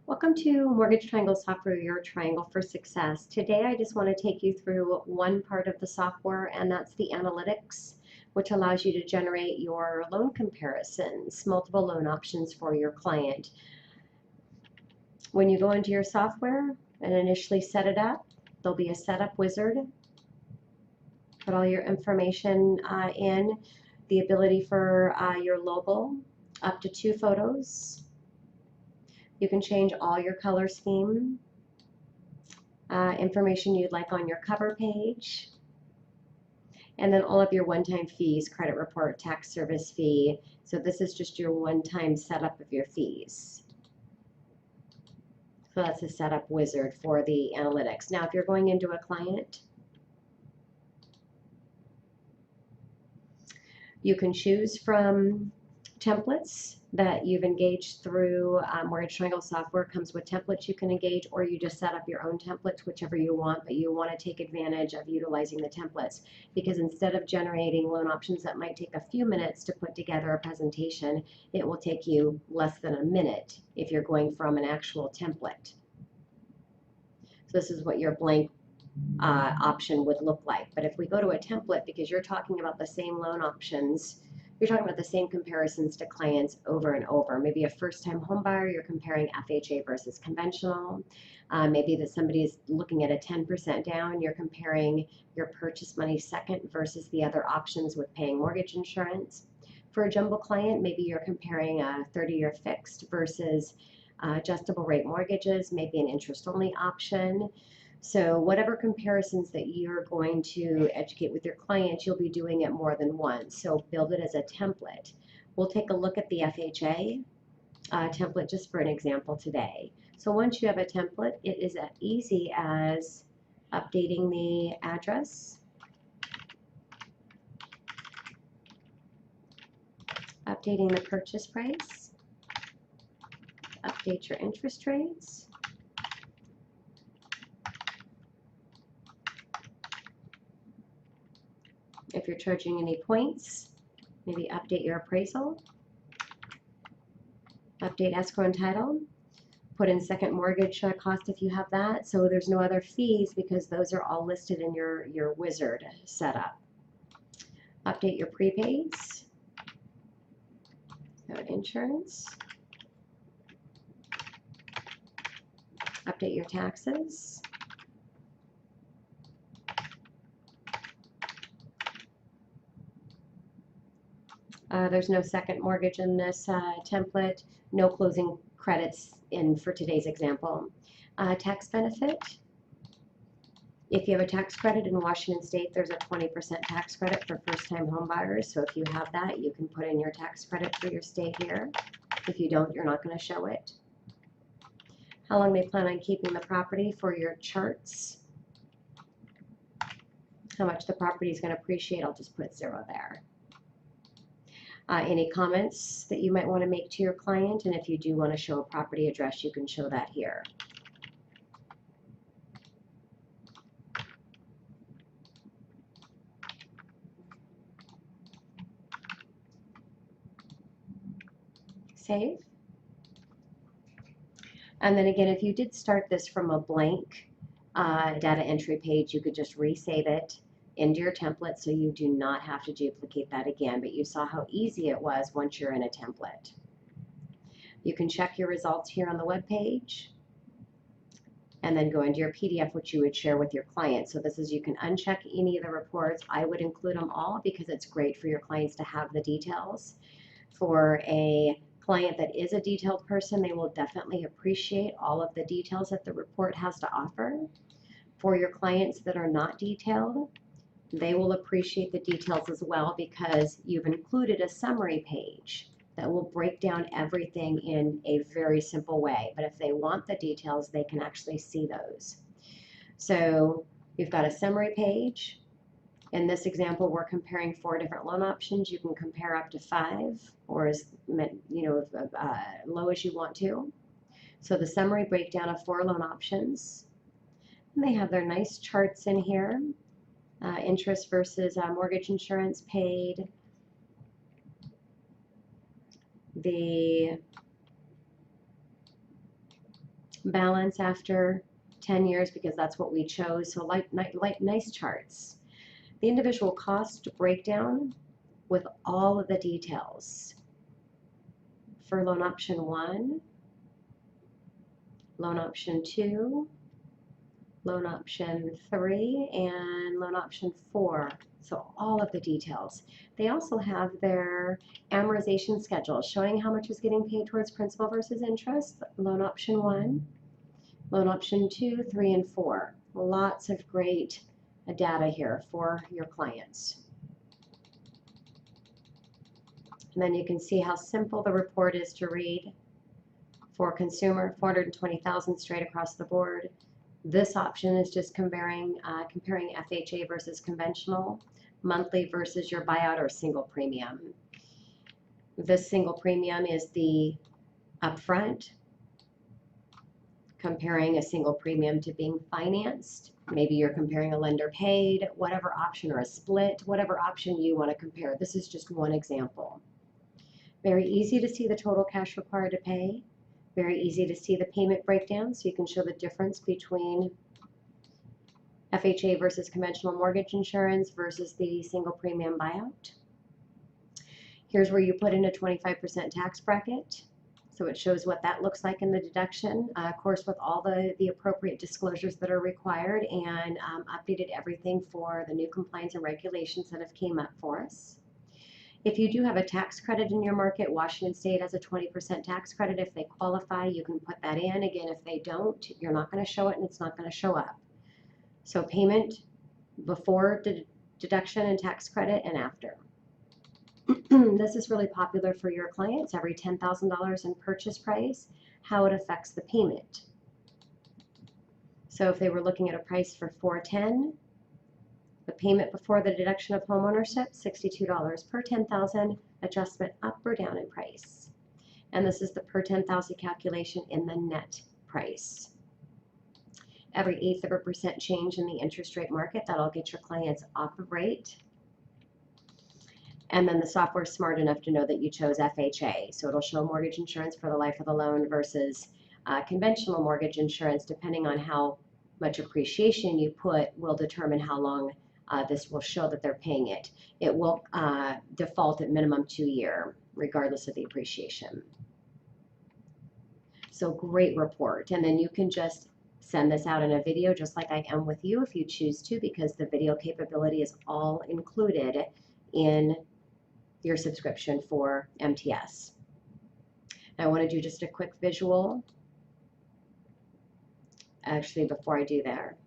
Welcome to Mortgage Triangle Software, your triangle for success. Today I just want to take you through one part of the software, and that's the analytics, which allows you to generate your loan comparisons, multiple loan options for your client. When you go into your software and initially set it up, there'll be a setup wizard. Put all your information in, the ability for your logo, up to 2 photos. You can change all your color scheme, information you'd like on your cover page, and then all of your one-time fees, credit report, tax service fee. So this is just your one-time setup of your fees. So that's a setup wizard for the analytics. Now, if you're going into a client, you can choose from templates that you've engaged through Mortgage Triangle software. Comes with templates you can engage, or you just set up your own templates, whichever you want, but you want to take advantage of utilizing the templates, because instead of generating loan options that might take a few minutes to put together a presentation, it will take you less than a minute if you're going from an actual template. So this is what your blank option would look like. But if we go to a template, because you're talking about the same loan options, you're talking about the same comparisons to clients over and over. Maybe a first-time home buyer, you're comparing FHA versus conventional. Maybe that somebody is looking at a 10% down, you're comparing your purchase money second versus the other options with paying mortgage insurance. For a jumbo client, maybe you're comparing a 30-year fixed versus adjustable rate mortgages, maybe an interest-only option. So whatever comparisons that you're going to educate with your clients, you'll be doing it more than once. So build it as a template. We'll take a look at the FHA template just for an example today. So once you have a template, it is as easy as updating the address, updating the purchase price, update your interest rates, if you're charging any points, maybe update your appraisal, update escrow and title, put in second mortgage cost if you have that. So there's no other fees because those are all listed in your wizard setup. Update your prepaids, so insurance, update your taxes, there's no second mortgage in this template, no closing credits in for today's example. Tax benefit. If you have a tax credit in Washington State, there's a 20% tax credit for first-time home buyers. So if you have that, you can put in your tax credit for your stay here. If you don't, you're not going to show it. How long they plan on keeping the property for your charts. How much the property is going to appreciate, I'll just put 0 there. Any comments that you might want to make to your client, and if you do want to show a property address, you can show that here. Save. And then again, if you did start this from a blank data entry page, you could just resave it into your template so you do not have to duplicate that again, but you saw how easy it was once you're in a template. You can check your results here on the web page and then go into your PDF, which you would share with your client. So this is, you can uncheck any of the reports. I would include them all because it's great for your clients to have the details. For a client that is a detailed person, they will definitely appreciate all of the details that the report has to offer. For your clients that are not detailed, they will appreciate the details as well because you've included a summary page that will break down everything in a very simple way. But if they want the details, they can actually see those. So you've got a summary page. In this example, we're comparing 4 different loan options. You can compare up to 5 or as low as you want to. So the summary breakdown of 4 loan options. And they have their nice charts in here. Interest versus mortgage insurance paid, the balance after 10 years because that's what we chose. So nice charts. The individual cost breakdown with all of the details for loan option 1, loan option 2, loan option 3, and loan option 4. So all of the details. They also have their amortization schedule showing how much is getting paid towards principal versus interest. Loan option 1, loan option 2, 3, and 4. Lots of great data here for your clients. And then you can see how simple the report is to read. For consumer, 420,000 straight across the board. This option is just comparing FHA versus conventional, monthly versus your buyout or single premium. This single premium is the upfront, comparing a single premium to being financed. Maybe you're comparing a lender paid, whatever option, or a split, whatever option you want to compare. This is just one example. Very easy to see the total cash required to pay. Very easy to see the payment breakdown, so you can show the difference between FHA versus conventional mortgage insurance versus the single premium buyout. Here's where you put in a 25% tax bracket. So it shows what that looks like in the deduction, of course, with all the appropriate disclosures that are required, and updated everything for the new compliance and regulations that have came up for us. If you do have a tax credit in your market, Washington State has a 20% tax credit. If they qualify, you can put that in. Again, if they don't, you're not going to show it and it's not going to show up. So payment before deduction and tax credit and after. This is really popular for your clients. Every $10,000 in purchase price, how it affects the payment. So if they were looking at a price for $410,000, the payment before the deduction of homeownership, $62 per $10,000, adjustment up or down in price. And this is the per $10,000 calculation in the net price. Every 1/8 of a percent change in the interest rate market, that'll get your clients off of rate. And then the software is smart enough to know that you chose FHA. So it'll show mortgage insurance for the life of the loan versus conventional mortgage insurance, depending on how much appreciation you put will determine how long this will show that they're paying it. It will default at minimum 2 year, regardless of the appreciation. So great report. And then you can just send this out in a video just like I am with you if you choose to, because the video capability is all included in your subscription for MTS. I want to do just a quick visual. Actually, before I do that,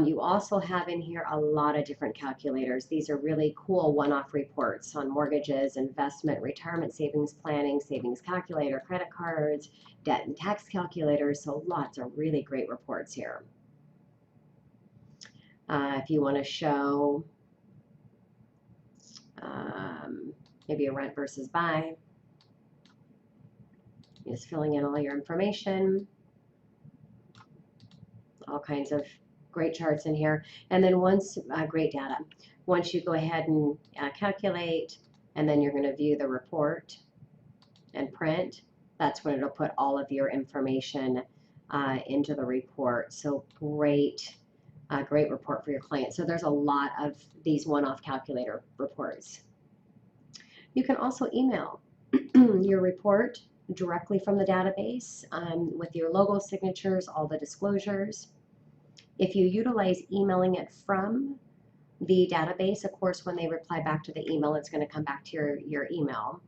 you also have in here a lot of different calculators. These are really cool one-off reports on mortgages, investment, retirement savings planning, savings calculator, credit cards, debt and tax calculators. So lots of really great reports here. If you want to show maybe a rent versus buy, just filling in all your information, all kinds of great charts in here. And then once, great data. Once you go ahead and calculate, and then you're going to view the report and print, that's when it'll put all of your information into the report. So great, great report for your client. So there's a lot of these one-off calculator reports. You can also email your report directly from the database with your logo signatures, all the disclosures. If you utilize emailing it from the database, of course, when they reply back to the email, it's going to come back to your email.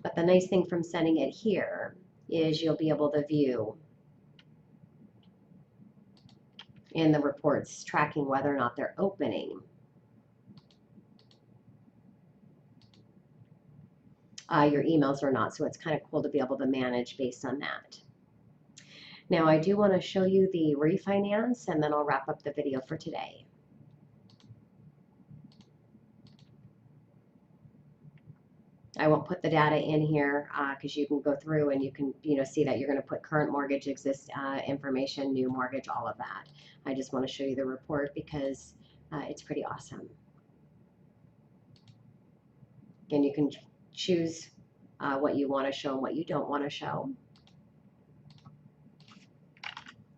But the nice thing from sending it here is you'll be able to view in the reports tracking whether or not they're opening. Your emails or not, so it's kind of cool to be able to manage based on that. Now I do want to show you the refinance, and then I'll wrap up the video for today. I won't put the data in here because you can go through and you can see that you're going to put current mortgage, information, new mortgage, all of that. I just want to show you the report because it's pretty awesome. And you can choose what you want to show and what you don't want to show.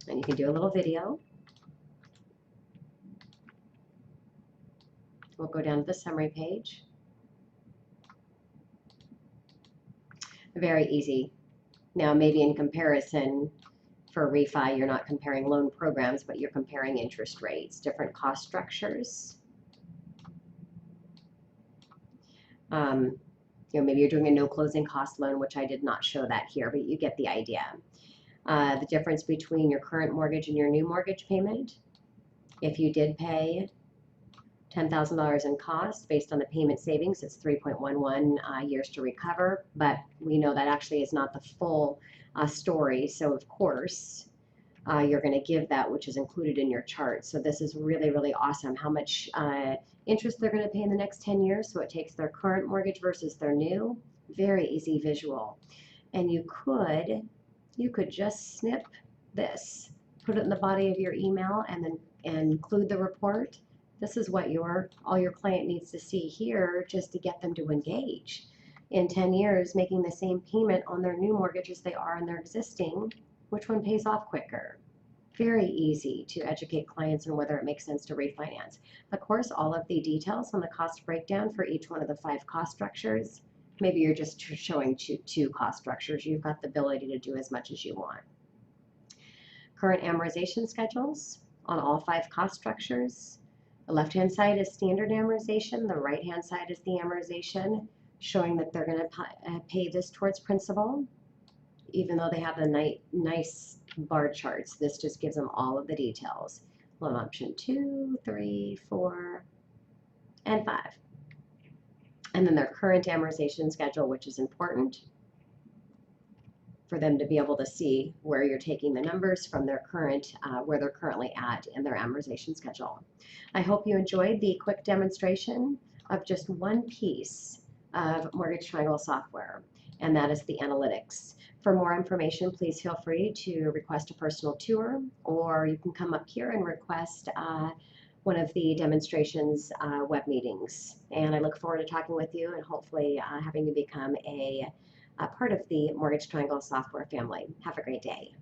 And you can do a little video. We'll go down to the summary page. Very easy. Now, maybe in comparison for refi, you're not comparing loan programs, but you're comparing interest rates, different cost structures. Maybe you're doing a no closing cost loan, which I did not show that here, but you get the idea. The difference between your current mortgage and your new mortgage payment. If you did pay $10,000 in cost based on the payment savings, it's 3.11 years to recover, but we know that actually is not the full story. So of course, you're going to give that, which is included in your chart. So this is really, really awesome how much interest they're going to pay in the next 10 years. So it takes their current mortgage versus their new. Very easy visual. And you could just snip this, put it in the body of your email, and then include the report. This is what all your client needs to see here just to get them to engage. In 10 years, making the same payment on their new mortgage as they are on their existing, which one pays off quicker? Very easy to educate clients on whether it makes sense to refinance. Of course, all of the details on the cost breakdown for each one of the 5 cost structures. Maybe you're just showing two cost structures. You've got the ability to do as much as you want. Current amortization schedules on all 5 cost structures. The left-hand side is standard amortization. The right-hand side is the amortization, showing that they're going to pay this towards principal. Even though they have the nice bar charts, this just gives them all of the details. Loan option 2, 3, 4, and 5. And then their current amortization schedule, which is important for them to be able to see where you're taking the numbers from their current, where they're currently at in their amortization schedule. I hope you enjoyed the quick demonstration of just one piece of Mortgage Triangle software, and that is the analytics. For more information, please feel free to request a personal tour, or you can come up here and request one of the demonstrations web meetings. And I look forward to talking with you and hopefully having you become a part of the Mortgage Triangle software family. Have a great day.